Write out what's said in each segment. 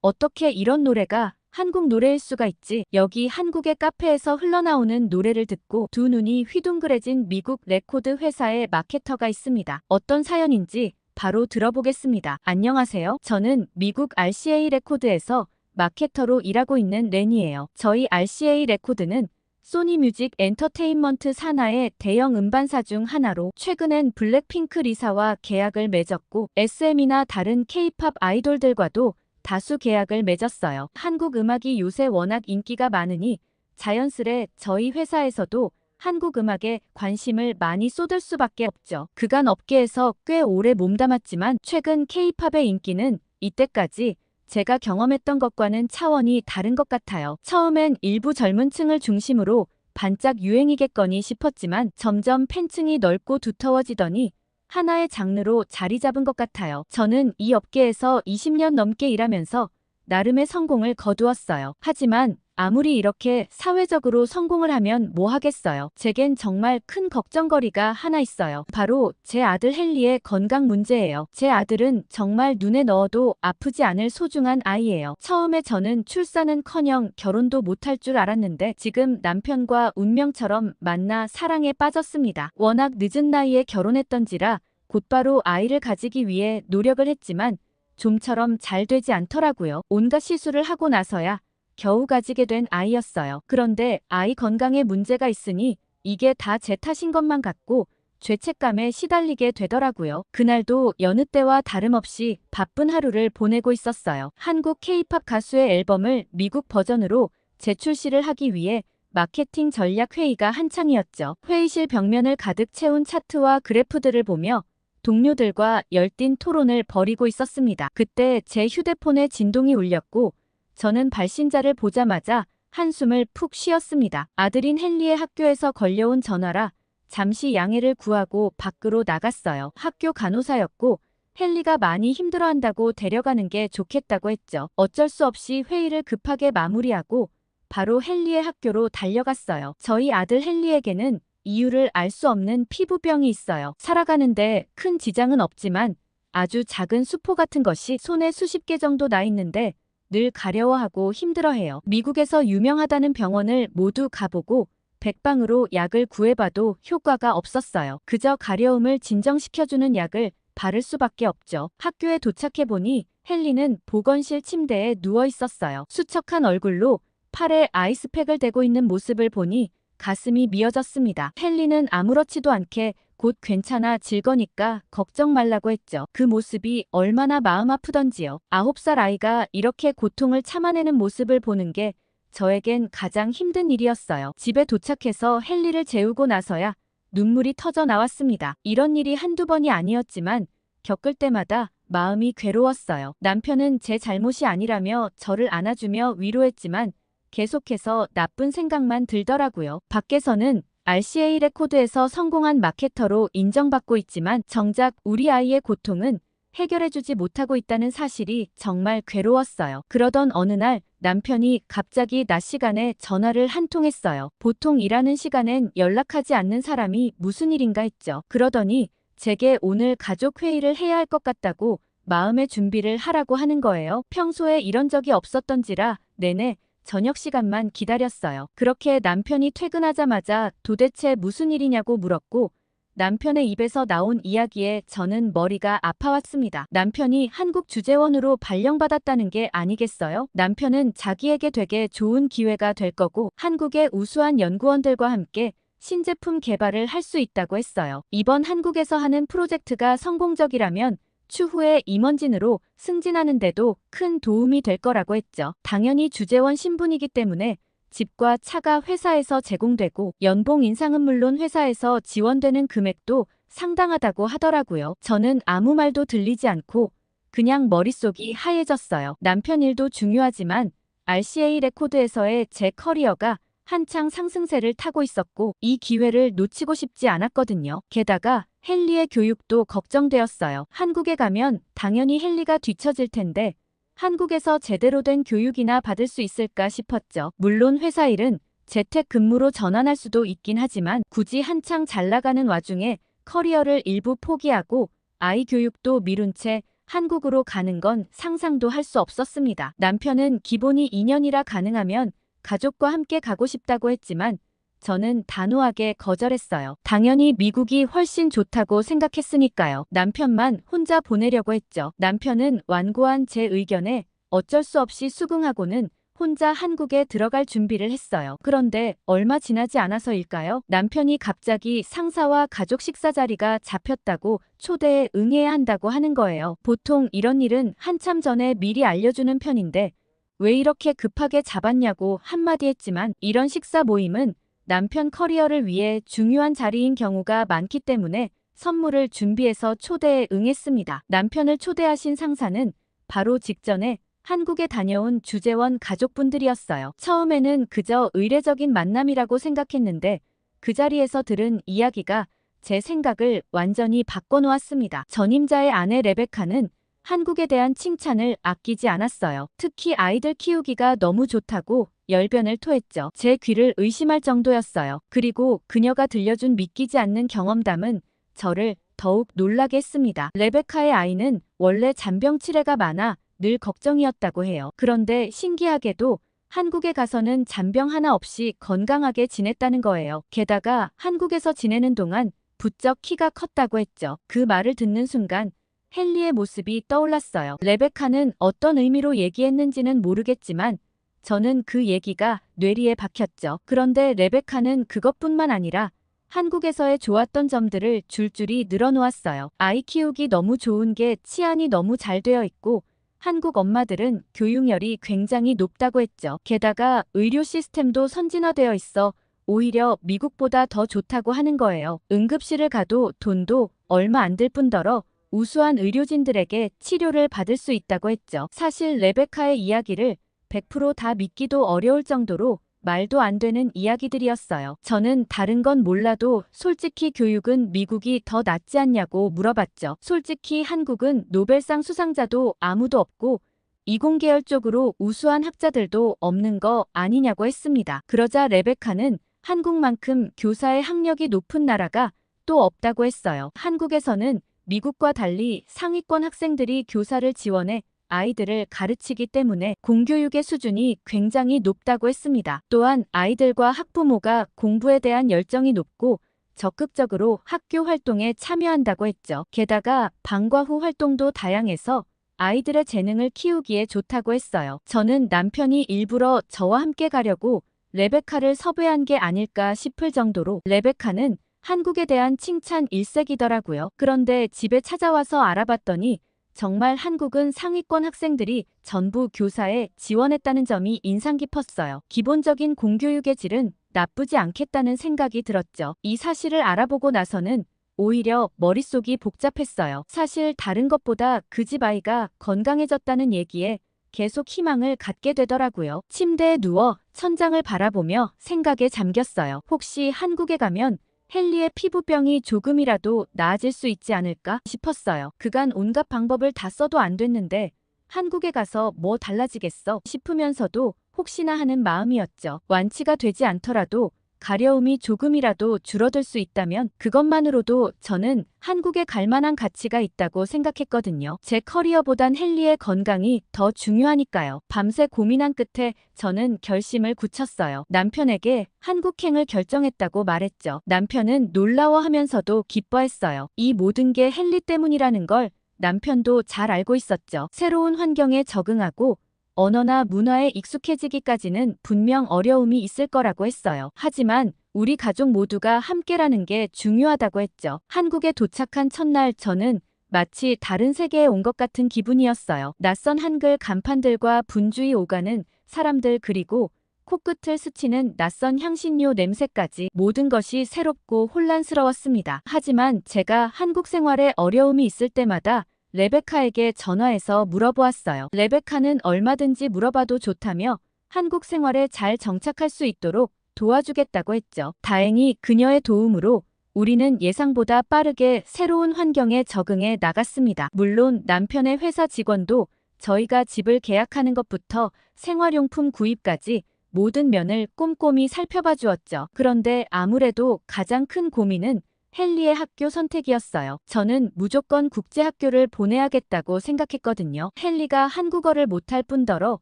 어떻게 이런 노래가 한국 노래일 수가 있지? 여기 한국의 카페에서 흘러나오는 노래를 듣고 두 눈이 휘둥그레진 미국 레코드 회사의 마케터가 있습니다. 어떤 사연인지 바로 들어보겠습니다. 안녕하세요. 저는 미국 RCA 레코드에서 마케터로 일하고 있는 렌이에요. 저희 RCA 레코드는 소니 뮤직 엔터테인먼트 산하의 대형 음반사 중 하나로 최근엔 블랙핑크 리사와 계약을 맺었고 SM이나 다른 K-팝 아이돌들과도 다수 계약을 맺었어요. 한국 음악이 요새 워낙 인기가 많으니 자연스레 저희 회사에서도 한국 음악에 관심을 많이 쏟을 수밖에 없죠. 그간 업계에서 꽤 오래 몸담았지만 최근 K-팝의 인기는 이때까지 제가 경험했던 것과는 차원이 다른 것 같아요. 처음엔 일부 젊은 층을 중심으로 반짝 유행이겠거니 싶었지만 점점 팬층이 넓고 두터워지더니 하나의 장르로 자리 잡은 것 같아요. 저는 이 업계에서 20년 넘게 일하면서 나름의 성공을 거두었어요. 하지만 아무리 이렇게 사회적으로 성공을 하면 뭐 하겠어요. 제겐 정말 큰 걱정거리가 하나 있어요. 바로 제 아들 헨리의 건강 문제예요. 제 아들은 정말 눈에 넣어도 아프지 않을 소중한 아이예요. 처음에 저는 출산은커녕 결혼도 못할 줄 알았는데 지금 남편과 운명처럼 만나 사랑에 빠졌습니다. 워낙 늦은 나이에 결혼했던지라 곧바로 아이를 가지기 위해 노력을 했지만 좀처럼 잘 되지 않더라고요. 온갖 시술을 하고 나서야 겨우 가지게 된 아이였어요. 그런데 아이 건강에 문제가 있으니 이게 다 제 탓인 것만 같고 죄책감에 시달리게 되더라고요. 그날도 여느 때와 다름없이 바쁜 하루를 보내고 있었어요. 한국 K-팝 가수의 앨범을 미국 버전으로 재출시를 하기 위해 마케팅 전략 회의가 한창이었죠. 회의실 벽면을 가득 채운 차트와 그래프들을 보며 동료들과 열띤 토론을 벌이고 있었습니다. 그때 제 휴대폰에 진동이 울렸고 저는 발신자를 보자마자 한숨을 푹 쉬었습니다. 아들인 헨리의 학교에서 걸려온 전화라 잠시 양해를 구하고 밖으로 나갔어요. 학교 간호사였고 헨리가 많이 힘들어한다고 데려가는 게 좋겠다고 했죠. 어쩔 수 없이 회의를 급하게 마무리하고 바로 헨리의 학교로 달려갔어요. 저희 아들 헨리에게는 이유를 알 수 없는 피부병이 있어요. 살아가는데 큰 지장은 없지만 아주 작은 수포 같은 것이 손에 수십 개 정도 나 있는데 늘 가려워하고 힘들어해요. 미국에서 유명하다는 병원을 모두 가보고 백방으로 약을 구해봐도 효과가 없었어요. 그저 가려움을 진정시켜주는 약을 바를 수밖에 없죠. 학교에 도착해보니 헨리는 보건실 침대에 누워 있었어요. 수척한 얼굴로 팔에 아이스팩을 대고 있는 모습을 보니 가슴이 미어졌습니다. 헨리는 아무렇지도 않게 곧 괜찮아질 거니까 걱정 말라고 했죠. 그 모습이 얼마나 마음 아프던지요. 9살 아이가 이렇게 고통을 참아내는 모습을 보는 게 저에겐 가장 힘든 일이었어요. 집에 도착해서 헨리를 재우고 나서야 눈물이 터져 나왔습니다. 이런 일이 한두 번이 아니었지만 겪을 때마다 마음이 괴로웠어요. 남편은 제 잘못이 아니라며 저를 안아주며 위로했지만 계속해서 나쁜 생각만 들더라고요. 밖에서는 RCA 레코드에서 성공한 마케터로 인정받고 있지만 정작 우리 아이의 고통은 해결해주지 못하고 있다는 사실이 정말 괴로웠어요. 그러던 어느 날 남편이 갑자기 낮 시간에 전화를 한 통 했어요. 보통 일하는 시간엔 연락하지 않는 사람이 무슨 일인가 했죠. 그러더니 제게 오늘 가족 회의를 해야 할 것 같다고 마음의 준비를 하라고 하는 거예요. 평소에 이런 적이 없었던지라 내내 저녁 시간만 기다렸어요. 그렇게 남편이 퇴근하자마자 도대체 무슨 일이냐고 물었고 남편의 입에서 나온 이야기에 저는 머리가 아파왔습니다. 남편이 한국 주재원으로 발령받았다는 게 아니겠어요? 남편은 자기에게 되게 좋은 기회가 될 거고 한국의 우수한 연구원들과 함께 신제품 개발을 할 수 있다고 했어요. 이번 한국에서 하는 프로젝트가 성공적이라면 추후에 임원진으로 승진하는 데도 큰 도움이 될 거라고 했죠. 당연히 주재원 신분이기 때문에 집과 차가 회사에서 제공되고 연봉 인상은 물론 회사에서 지원되는 금액도 상당하다고 하더라고요. 저는 아무 말도 들리지 않고 그냥 머릿속이 하얘졌어요. 남편 일도 중요하지만 RCA 레코드에서의 제 커리어가 한창 상승세를 타고 있었고 이 기회를 놓치고 싶지 않았거든요. 게다가 헨리의 교육도 걱정되었어요. 한국에 가면 당연히 헨리가 뒤처질 텐데 한국에서 제대로 된 교육이나 받을 수 있을까 싶었죠. 물론 회사 일은 재택근무로 전환할 수도 있긴 하지만 굳이 한창 잘 나가는 와중에 커리어를 일부 포기하고 아이 교육도 미룬 채 한국으로 가는 건 상상도 할 수 없었습니다. 남편은 기본이 2년이라 가능하면 가족과 함께 가고 싶다고 했지만 저는 단호하게 거절했어요. 당연히 미국이 훨씬 좋다고 생각했으니까요. 남편만 혼자 보내려고 했죠. 남편은 완고한 제 의견에 어쩔 수 없이 수긍하고는 혼자 한국에 들어갈 준비를 했어요. 그런데 얼마 지나지 않아서일까요? 남편이 갑자기 상사와 가족 식사 자리가 잡혔다고 초대에 응해야 한다고 하는 거예요. 보통 이런 일은 한참 전에 미리 알려주는 편인데 왜 이렇게 급하게 잡았냐고 한마디 했지만 이런 식사 모임은 남편 커리어를 위해 중요한 자리인 경우가 많기 때문에 선물을 준비해서 초대에 응했습니다. 남편을 초대하신 상사는 바로 직전에 한국에 다녀온 주재원 가족분들이었어요. 처음에는 그저 의례적인 만남이라고 생각했는데 그 자리에서 들은 이야기가 제 생각을 완전히 바꿔놓았습니다. 전임자의 아내 레베카는 한국에 대한 칭찬을 아끼지 않았어요. 특히 아이들 키우기가 너무 좋다고 열변을 토했죠. 제 귀를 의심할 정도였어요. 그리고 그녀가 들려준 믿기지 않는 경험담은 저를 더욱 놀라게 했습니다. 레베카의 아이는 원래 잔병 치레가 많아 늘 걱정이었다고 해요. 그런데 신기하게도 한국에 가서는 잔병 하나 없이 건강하게 지냈다는 거예요. 게다가 한국에서 지내는 동안 부쩍 키가 컸다고 했죠. 그 말을 듣는 순간 헨리의 모습이 떠올랐어요. 레베카는 어떤 의미로 얘기했는지는 모르겠지만 저는 그 얘기가 뇌리에 박혔죠. 그런데 레베카는 그것뿐만 아니라 한국에서의 좋았던 점들을 줄줄이 늘어놓았어요. 아이 키우기 너무 좋은 게 치안이 너무 잘 되어 있고 한국 엄마들은 교육열이 굉장히 높다고 했죠. 게다가 의료 시스템도 선진화되어 있어 오히려 미국보다 더 좋다고 하는 거예요. 응급실을 가도 돈도 얼마 안 들 뿐더러 우수한 의료진들에게 치료를 받을 수 있다고 했죠. 사실 레베카의 이야기를 100%다 믿기도 어려울 정도로 말도 안 되는 이야기들이었어요. 저는 다른 건 몰라도 솔직히 교육은 미국이 더 낫지 않냐고 물어봤죠. 솔직히 한국은 노벨상 수상자도 아무도 없고 이공계열 쪽으로 우수한 학자들도 없는 거 아니냐고 했습니다. 그러자 레베카는 한국만큼 교사의 학력이 높은 나라가 또 없다고 했어요. 한국에서는 미국과 달리 상위권 학생들이 교사를 지원해 아이들을 가르치기 때문에 공교육의 수준이 굉장히 높다고 했습니다. 또한 아이들과 학부모가 공부에 대한 열정이 높고 적극적으로 학교 활동에 참여한다고 했죠. 게다가 방과 후 활동도 다양해서 아이들의 재능을 키우기에 좋다고 했어요. 저는 남편이 일부러 저와 함께 가려고 레베카를 섭외한 게 아닐까 싶을 정도로 레베카는 한국에 대한 칭찬 일색이더라고요. 그런데 집에 찾아와서 알아봤더니 정말 한국은 상위권 학생들이 전부 교사에 지원했다는 점이 인상 깊었어요. 기본적인 공교육의 질은 나쁘지 않겠다는 생각이 들었죠. 이 사실을 알아보고 나서는 오히려 머릿속이 복잡했어요. 사실 다른 것보다 그 집 아이가 건강해졌다는 얘기에 계속 희망을 갖게 되더라고요. 침대에 누워 천장을 바라보며 생각에 잠겼어요. 혹시 한국에 가면 헨리의 피부병이 조금이라도 나아질 수 있지 않을까 싶었어요. 그간 온갖 방법을 다 써도 안 됐는데 한국에 가서 뭐 달라지겠어 싶으면서도 혹시나 하는 마음이었죠. 완치가 되지 않더라도 가려움이 조금이라도 줄어들 수 있다면 그것만으로도 저는 한국에 갈 만한 가치가 있다고 생각했거든요. 제 커리어보단 헨리의 건강이 더 중요하니까요. 밤새 고민한 끝에 저는 결심을 굳혔어요. 남편에게 한국행을 결정했다고 말했죠. 남편은 놀라워하면서도 기뻐했어요. 이 모든 게 헨리 때문이라는 걸 남편도 잘 알고 있었죠. 새로운 환경에 적응하고 언어나 문화에 익숙해지기까지는 분명 어려움이 있을 거라고 했어요. 하지만 우리 가족 모두가 함께라는 게 중요하다고 했죠. 한국에 도착한 첫날 저는 마치 다른 세계에 온 것 같은 기분이었어요. 낯선 한글 간판들과 분주히 오가는 사람들 그리고 코끝을 스치는 낯선 향신료 냄새까지 모든 것이 새롭고 혼란스러웠습니다. 하지만 제가 한국 생활에 어려움이 있을 때마다 레베카에게 전화해서 물어보았어요. 레베카는 얼마든지 물어봐도 좋다며 한국 생활에 잘 정착할 수 있도록 도와주겠다고 했죠. 다행히 그녀의 도움으로 우리는 예상보다 빠르게 새로운 환경에 적응해 나갔습니다. 물론 남편의 회사 직원도 저희가 집을 계약하는 것부터 생활용품 구입까지 모든 면을 꼼꼼히 살펴봐 주었죠. 그런데 아무래도 가장 큰 고민은 헨리의 학교 선택이었어요. 저는 무조건 국제학교를 보내야겠다고 생각했거든요. 헨리가 한국어를 못할 뿐더러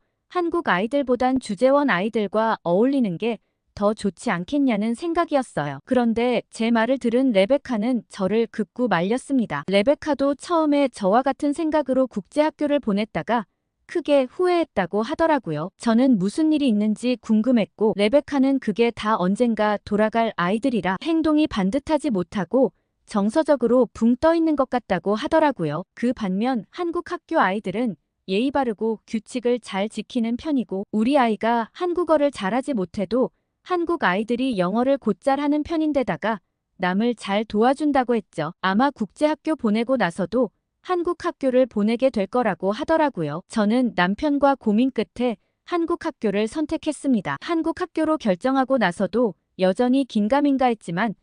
한국 아이들보단 주재원 아이들과 어울리는 게 더 좋지 않겠냐는 생각이었어요. 그런데 제 말을 들은 레베카는 저를 극구 말렸습니다. 레베카도 처음에 저와 같은 생각으로 국제학교를 보냈다가 크게 후회했다고 하더라고요. 저는 무슨 일이 있는지 궁금했고 레베카는 그게 다 언젠가 돌아갈 아이들이라 행동이 반듯하지 못하고 정서적으로 붕 떠 있는 것 같다고 하더라고요. 그 반면 한국 학교 아이들은 예의 바르고 규칙을 잘 지키는 편이고 우리 아이가 한국어를 잘하지 못해도 한국 아이들이 영어를 곧잘 하는 편인데다가 남을 잘 도와준다고 했죠. 아마 국제학교 보내고 나서도 한국 학교를 보내게 될 거라고 하더라고요. 저는 남편과 고민 끝에 한국 학교를 선택했습니다. 한국 학교로 결정하고 나서도 여전히 긴가민가했지만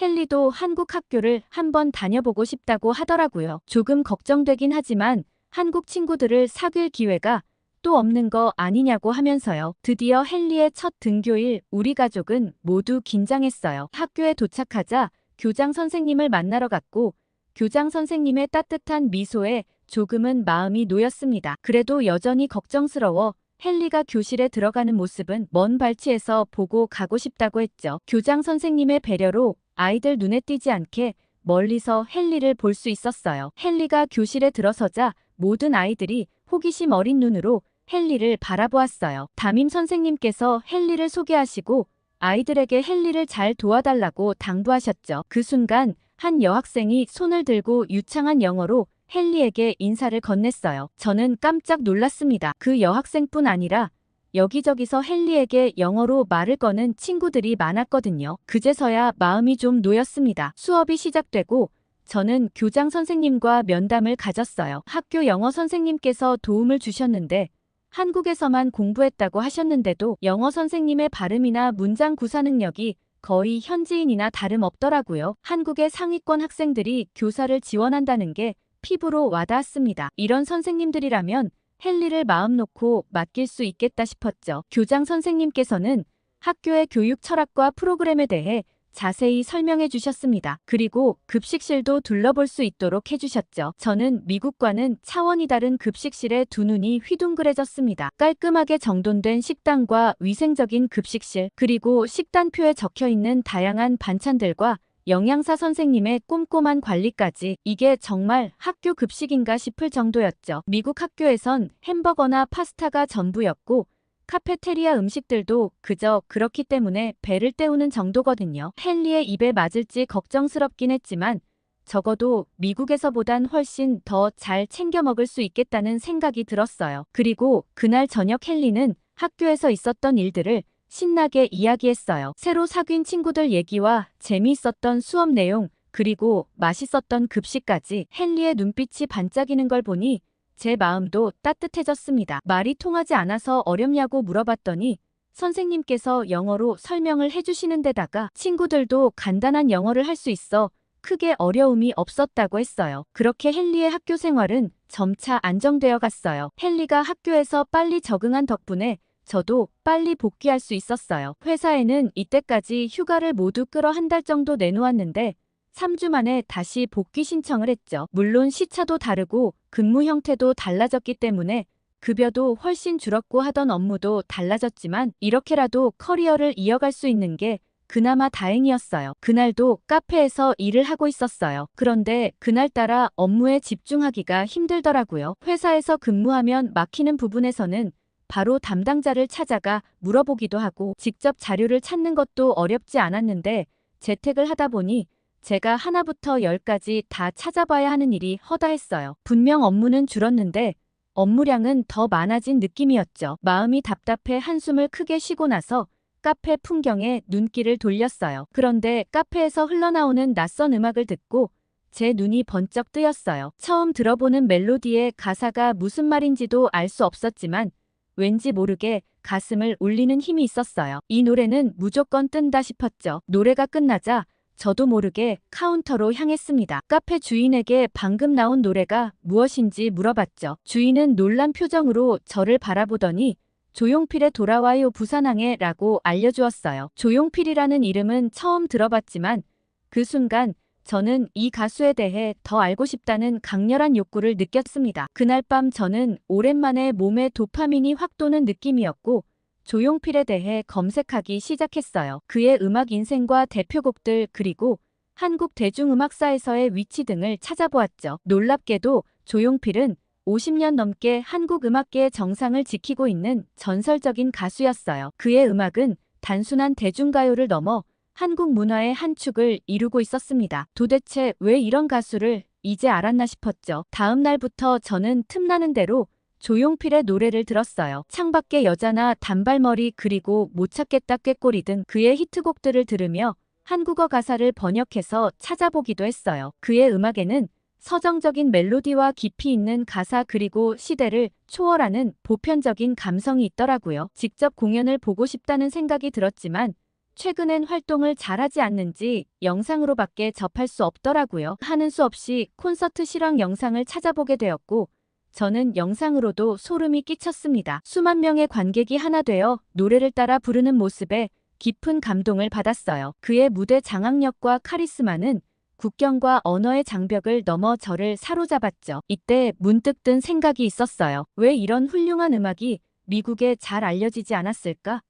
헨리도 한국 학교를 한번 다녀보고 싶다고 하더라고요. 조금 걱정되긴 하지만 한국 친구들을 사귈 기회가 또 없는 거 아니냐고 하면서요. 드디어 헨리의 첫 등교일 우리 가족은 모두 긴장했어요. 학교에 도착하자 교장 선생님을 만나러 갔고 교장 선생님의 따뜻한 미소에 조금은 마음이 놓였습니다. 그래도 여전히 걱정스러워 헨리가 교실에 들어가는 모습은 먼 발치에서 보고 가고 싶다고 했죠. 교장 선생님의 배려로 아이들 눈에 띄지 않게 멀리서 헨리를 볼 수 있었어요. 헨리가 교실에 들어서자 모든 아이들이 호기심 어린 눈으로 헨리를 바라보았어요. 담임 선생님께서 헨리를 소개하시고 아이들에게 헨리를 잘 도와달라고 당부하셨죠. 그 순간 한 여학생이 손을 들고 유창한 영어로 헨리에게 인사를 건넸어요. 저는 깜짝 놀랐습니다. 그 여학생뿐 아니라 여기저기서 헨리에게 영어로 말을 거는 친구들이 많았거든요. 그제서야 마음이 좀 놓였습니다. 수업이 시작되고 저는 교장 선생님과 면담을 가졌어요. 학교 영어 선생님께서 도움을 주셨는데 한국에서만 공부했다고 하셨는데도 영어 선생님의 발음이나 문장 구사 능력이 거의 현지인이나 다름없더라고요. 한국의 상위권 학생들이 교사를 지원한다는 게 피부로 와닿았습니다. 이런 선생님들이라면 헨리를 마음 놓고 맡길 수 있겠다 싶었죠. 교장 선생님께서는 학교의 교육 철학과 프로그램에 대해 자세히 설명해 주셨습니다. 그리고 급식실도 둘러볼 수 있도록 해주셨죠. 저는 미국과는 차원이 다른 급식실에 두 눈이 휘둥그레졌습니다. 깔끔하게 정돈된 식당과 위생적인 급식실, 그리고 식단표에 적혀있는 다양한 반찬들과 영양사 선생님의 꼼꼼한 관리까지 이게 정말 학교 급식인가 싶을 정도였죠. 미국 학교에선 햄버거나 파스타가 전부였고 카페테리아 음식들도 그저 그렇기 때문에 배를 때우는 정도거든요. 헨리의 입에 맞을지 걱정스럽긴 했지만 적어도 미국에서보단 훨씬 더 잘 챙겨 먹을 수 있겠다는 생각이 들었어요. 그리고 그날 저녁 헨리는 학교에서 있었던 일들을 신나게 이야기했어요. 새로 사귄 친구들 얘기와 재미있었던 수업 내용, 그리고 맛있었던 급식까지. 헨리의 눈빛이 반짝이는 걸 보니 제 마음도 따뜻해졌습니다. 말이 통하지 않아서 어렵냐고 물어봤더니 선생님께서 영어로 설명을 해주시는 데다가 친구들도 간단한 영어를 할 수 있어 크게 어려움이 없었다고 했어요. 그렇게 헨리의 학교 생활은 점차 안정되어 갔어요. 헨리가 학교에서 빨리 적응한 덕분에 저도 빨리 복귀할 수 있었어요. 회사에는 이때까지 휴가를 모두 끌어 한 달 정도 내놓았는데 3주 만에 다시 복귀 신청을 했죠. 물론 시차도 다르고 근무 형태도 달라졌기 때문에 급여도 훨씬 줄었고 하던 업무도 달라졌지만 이렇게라도 커리어를 이어갈 수 있는 게 그나마 다행이었어요. 그날도 카페에서 일을 하고 있었어요. 그런데 그날따라 업무에 집중하기가 힘들더라고요. 회사에서 근무하면 막히는 부분에서는 바로 담당자를 찾아가 물어보기도 하고 직접 자료를 찾는 것도 어렵지 않았는데 재택을 하다 보니 제가 하나부터 열까지 다 찾아봐야 하는 일이 허다했어요. 분명 업무는 줄었는데 업무량은 더 많아진 느낌이었죠. 마음이 답답해 한숨을 크게 쉬고 나서 카페 풍경에 눈길을 돌렸어요. 그런데 카페에서 흘러나오는 낯선 음악을 듣고 제 눈이 번쩍 뜨였어요. 처음 들어보는 멜로디의 가사가 무슨 말인지도 알 수 없었지만 왠지 모르게 가슴을 울리는 힘이 있었어요. 이 노래는 무조건 뜬다 싶었죠. 노래가 끝나자 저도 모르게 카운터로 향했습니다. 카페 주인에게 방금 나온 노래가 무엇인지 물어봤죠. 주인은 놀란 표정으로 저를 바라보더니 조용필의 돌아와요 부산항에 라고 알려주었어요. 조용필이라는 이름은 처음 들어봤지만 그 순간 저는 이 가수에 대해 더 알고 싶다는 강렬한 욕구를 느꼈습니다. 그날 밤 저는 오랜만에 몸에 도파민이 확 도는 느낌이었고 조용필에 대해 검색하기 시작했어요. 그의 음악 인생과 대표곡들 그리고 한국 대중음악사에서의 위치 등을 찾아보았죠. 놀랍게도 조용필은 50년 넘게 한국 음악계의 정상을 지키고 있는 전설적인 가수였어요. 그의 음악은 단순한 대중가요를 넘어 한국 문화의 한 축을 이루고 있었습니다. 도대체 왜 이런 가수를 이제 알았나 싶었죠. 다음 날부터 저는 틈나는 대로 조용필의 노래를 들었어요. 창밖의 여자나 단발머리 그리고 못 찾겠다 꾀꼬리 등 그의 히트곡들을 들으며 한국어 가사를 번역해서 찾아보기도 했어요. 그의 음악에는 서정적인 멜로디와 깊이 있는 가사 그리고 시대를 초월하는 보편적인 감성이 있더라고요. 직접 공연을 보고 싶다는 생각이 들었지만 최근엔 활동을 잘하지 않는지 영상으로밖에 접할 수 없더라고요. 하는 수 없이 콘서트 실황 영상을 찾아보게 되었고 저는 영상으로도 소름이 끼쳤습니다. 수만 명의 관객이 하나 되어 노래를 따라 부르는 모습에 깊은 감동을 받았어요. 그의 무대 장악력과 카리스마는 국경과 언어의 장벽을 넘어 저를 사로잡았죠. 이때 문득 든 생각이 있었어요. 왜 이런 훌륭한 음악이 미국에 잘 알려지지 않았을까?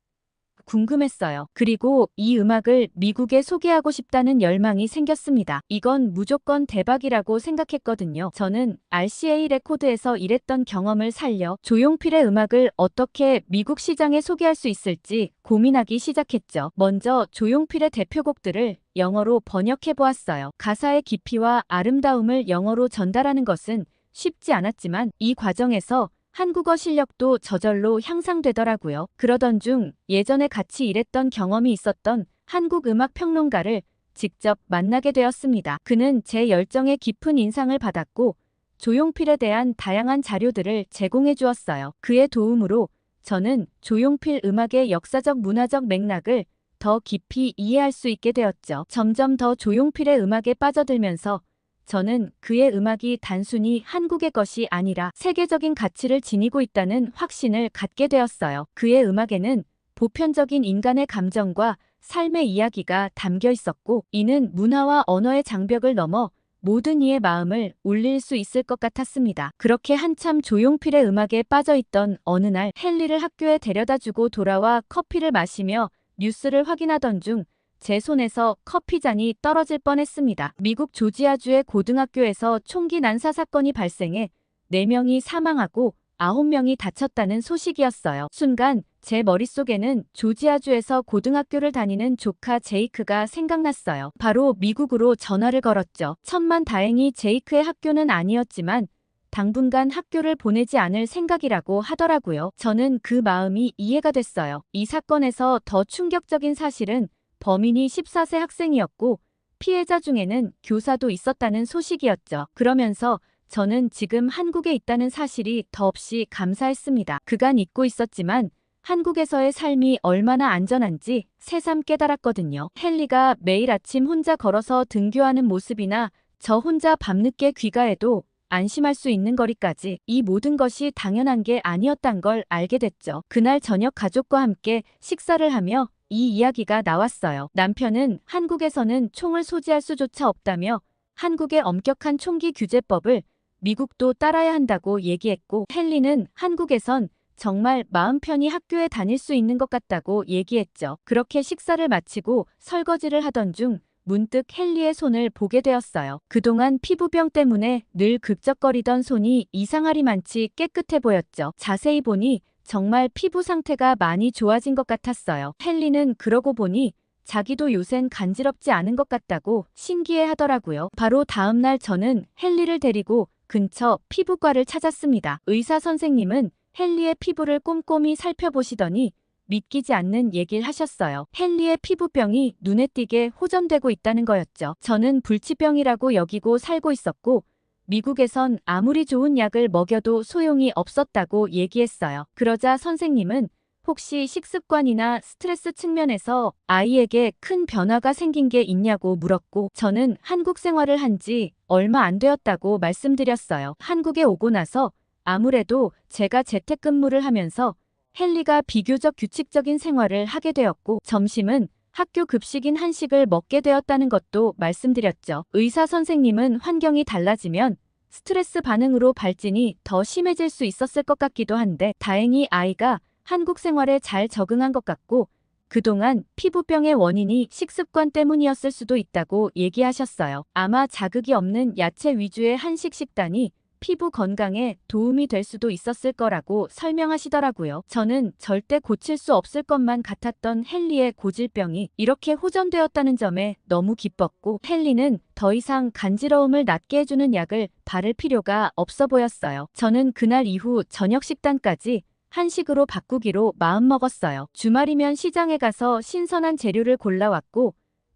궁금했어요. 그리고 이 음악을 미국에 소개하고 싶다는 열망이 생겼습니다. 이건 무조건 대박이라고 생각했거든요. 저는 RCA 레코드에서 일했던 경험을 살려 조용필의 음악을 어떻게 미국 시장에 소개할 수 있을지 고민하기 시작했죠. 먼저 조용필의 대표곡들을 영어로 번역해 보았어요. 가사의 깊이와 아름다움을 영어로 전달하는 것은 쉽지 않았지만 이 과정에서 한국어 실력도 저절로 향상되더라고요. 그러던 중 예전에 같이 일했던 경험이 있었던 한국 음악 평론가를 직접 만나게 되었습니다. 그는 제 열정에 깊은 인상을 받았고 조용필에 대한 다양한 자료들을 제공해 주었어요. 그의 도움으로 저는 조용필 음악의 역사적 문화적 맥락을 더 깊이 이해할 수 있게 되었죠. 점점 더 조용필의 음악에 빠져들면서 저는 그의 음악이 단순히 한국의 것이 아니라 세계적인 가치를 지니고 있다는 확신을 갖게 되었어요. 그의 음악에는 보편적인 인간의 감정과 삶의 이야기가 담겨 있었고 이는 문화와 언어의 장벽을 넘어 모든 이의 마음을 울릴 수 있을 것 같았습니다. 그렇게 한참 조용필의 음악에 빠져있던 어느 날 헨리를 학교에 데려다주고 돌아와 커피를 마시며 뉴스를 확인하던 중 제 손에서 커피잔이 떨어질 뻔했습니다. 미국 조지아주의 고등학교에서 총기 난사 사건이 발생해 4명이 사망하고 9명이 다쳤다는 소식이었어요. 순간 제 머릿속에는 조지아주에서 고등학교를 다니는 조카 제이크가 생각났어요. 바로 미국으로 전화를 걸었죠. 천만다행히 제이크의 학교는 아니었지만 당분간 학교를 보내지 않을 생각이라고 하더라고요. 저는 그 마음이 이해가 됐어요. 이 사건에서 더 충격적인 사실은 범인이 14세 학생이었고 피해자 중에는 교사도 있었다는 소식이었죠. 그러면서 저는 지금 한국에 있다는 사실이 더없이 감사했습니다. 그간 잊고 있었지만 한국에서의 삶이 얼마나 안전한지 새삼 깨달았거든요. 헨리가 매일 아침 혼자 걸어서 등교하는 모습이나 저 혼자 밤늦게 귀가해도 안심할 수 있는 거리까지 이 모든 것이 당연한 게 아니었단 걸 알게 됐죠. 그날 저녁 가족과 함께 식사를 하며 이 이야기가 나왔어요. 남편은 한국에서는 총을 소지할 수조차 없다며 한국의 엄격한 총기 규제법을 미국도 따라야 한다고 얘기했고 헨리는 한국에선 정말 마음 편히 학교에 다닐 수 있는 것 같다고 얘기했죠. 그렇게 식사를 마치고 설거지를 하던 중 문득 헨리의 손을 보게 되었어요. 그동안 피부병 때문에 늘 극적거리던 손이 이상하리만치 깨끗해 보였죠. 자세히 보니 정말 피부 상태가 많이 좋아진 것 같았어요. 헨리는 그러고 보니 자기도 요샌 간지럽지 않은 것 같다고 신기해 하더라고요. 바로 다음 날 저는 헨리를 데리고 근처 피부과를 찾았습니다. 의사 선생님은 헨리의 피부를 꼼꼼히 살펴보시더니 믿기지 않는 얘기를 하셨어요. 헨리의 피부병이 눈에 띄게 호전되고 있다는 거였죠. 저는 불치병이라고 여기고 살고 있었고 미국에선 아무리 좋은 약을 먹여도 소용이 없었다고 얘기했어요. 그러자 선생님은 혹시 식습관이나 스트레스 측면에서 아이에게 큰 변화가 생긴 게 있냐고 물었고 저는 한국 생활을 한 지 얼마 안 되었다고 말씀드렸어요. 한국에 오고 나서 아무래도 제가 재택근무를 하면서 헨리가 비교적 규칙적인 생활을 하게 되었고 점심은 학교 급식인 한식을 먹게 되었다는 것도 말씀드렸죠. 의사 선생님은 환경이 달라지면 스트레스 반응으로 발진이 더 심해질 수 있었을 것 같기도 한데 다행히 아이가 한국 생활에 잘 적응한 것 같고 그동안 피부병의 원인이 식습관 때문이었을 수도 있다고 얘기하셨어요. 아마 자극이 없는 야채 위주의 한식 식단이 피부 건강에 도움이 될 수도 있었을 거라고 설명하시더라고요. 저는 절대 고칠 수 없을 것만 같았던 헨리의 고질병이 이렇게 호전되었다는 점에 너무 기뻤고 헨리는 더 이상 간지러움을 낫게 해주는 약을 바를 필요가 없어 보였어요. 저는 그날 이후 저녁 식단까지 한식으로 바꾸기로 마음먹었어요. 주말이면 시장에 가서 신선한 재료를 골라왔고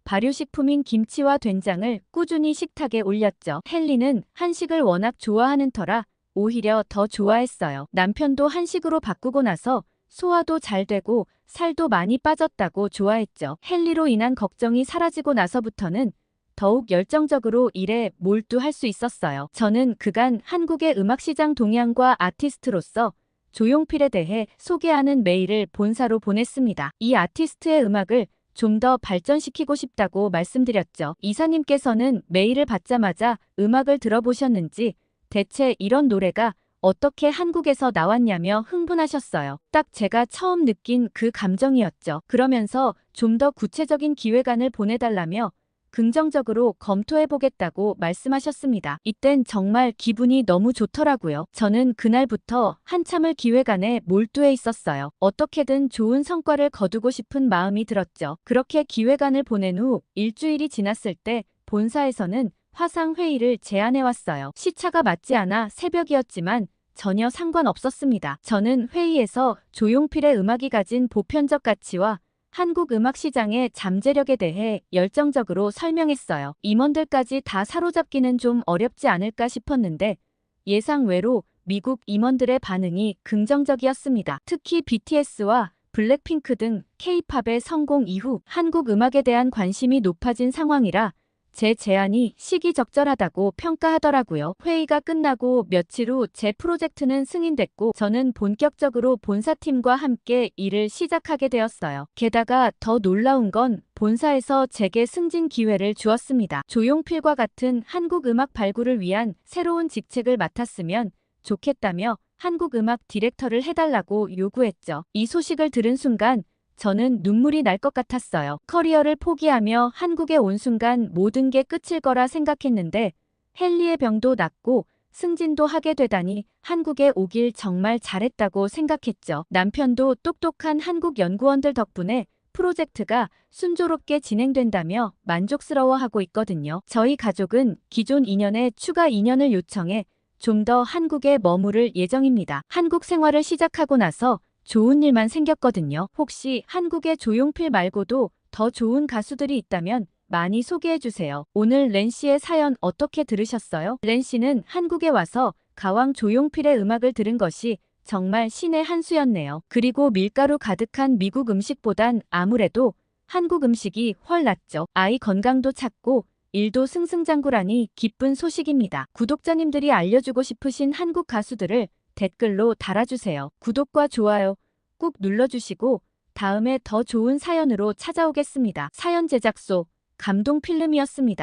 발효식품인 김치와 된장을 꾸준히 식탁에 올렸죠. 헨리는 한식을 워낙 좋아하는 터라 오히려 더 좋아했어요. 남편도 한식으로 바꾸고 나서 소화도 잘 되고 살도 많이 빠졌다고 좋아했죠. 헨리로 인한 걱정이 사라지고 나서부터는 더욱 열정적으로 일에 몰두할 수 있었어요. 저는 그간 한국의 음악시장 동향과 아티스트로서 조용필에 대해 소개하는 메일을 본사로 보냈습니다. 이 아티스트의 음악을 좀 더 발전시키고 싶다고 말씀드렸죠. 이사님께서는 메일을 받자마자 음악을 들어보셨는지 대체 이런 노래가 어떻게 한국에서 나왔냐며 흥분하셨어요. 딱 제가 처음 느낀 그 감정이었죠. 그러면서 좀 더 구체적인 기획안을 보내달라며 긍정적으로 검토해보겠다고 말씀하셨습니다. 이땐 정말 기분이 너무 좋더라고요. 저는 그날부터 한참을 기획안에 몰두해 있었어요. 어떻게든 좋은 성과를 거두고 싶은 마음이 들었죠. 그렇게 기획안을 보낸 후 일주일이 지났을 때 본사에서는 화상회의를 제안해왔어요. 시차가 맞지 않아 새벽이었지만 전혀 상관없었습니다. 저는 회의에서 조용필의 음악이 가진 보편적 가치와 한국 음악 시장의 잠재력에 대해 열정적으로 설명했어요. 임원들까지 다 사로잡기는 좀 어렵지 않을까 싶었는데 예상 외로 미국 임원들의 반응이 긍정적이었습니다. 특히 BTS와 블랙핑크 등 K-팝의 성공 이후 한국 음악에 대한 관심이 높아진 상황이라 제 제안이 시기적절하다고 평가하더라고요. 회의가 끝나고 며칠 후 제 프로젝트는 승인됐고 저는 본격적으로 본사팀과 함께 일을 시작하게 되었어요. 게다가 더 놀라운 건 본사에서 제게 승진 기회를 주었습니다. 조용필과 같은 한국 음악 발굴을 위한 새로운 직책을 맡았으면 좋겠다며 한국 음악 디렉터를 해달라고 요구했죠. 이 소식을 들은 순간 저는 눈물이 날 것 같았어요. 커리어를 포기하며 한국에 온 순간 모든 게 끝일 거라 생각했는데 헨리의 병도 낫고 승진도 하게 되다니 한국에 오길 정말 잘했다고 생각했죠. 남편도 똑똑한 한국 연구원들 덕분에 프로젝트가 순조롭게 진행된다며 만족스러워하고 있거든요. 저희 가족은 기존 2년에 추가 2년을 요청해 좀 더 한국에 머무를 예정입니다. 한국 생활을 시작하고 나서 좋은 일만 생겼거든요. 혹시 한국의 조용필 말고도 더 좋은 가수들이 있다면 많이 소개해주세요. 오늘 렌 씨의 사연 어떻게 들으셨어요? 렌 씨는 한국에 와서 가왕 조용필의 음악을 들은 것이 정말 신의 한 수였네요. 그리고 밀가루 가득한 미국 음식보단 아무래도 한국 음식이 훨 낫죠. 아이 건강도 찾고 일도 승승장구라니 기쁜 소식입니다. 구독자님들이 알려주고 싶으신 한국 가수들을 댓글로 달아주세요. 구독과 좋아요 꾹 눌러주시고 다음에 더 좋은 사연으로 찾아오겠습니다. 사연 제작소 감동필름이었습니다.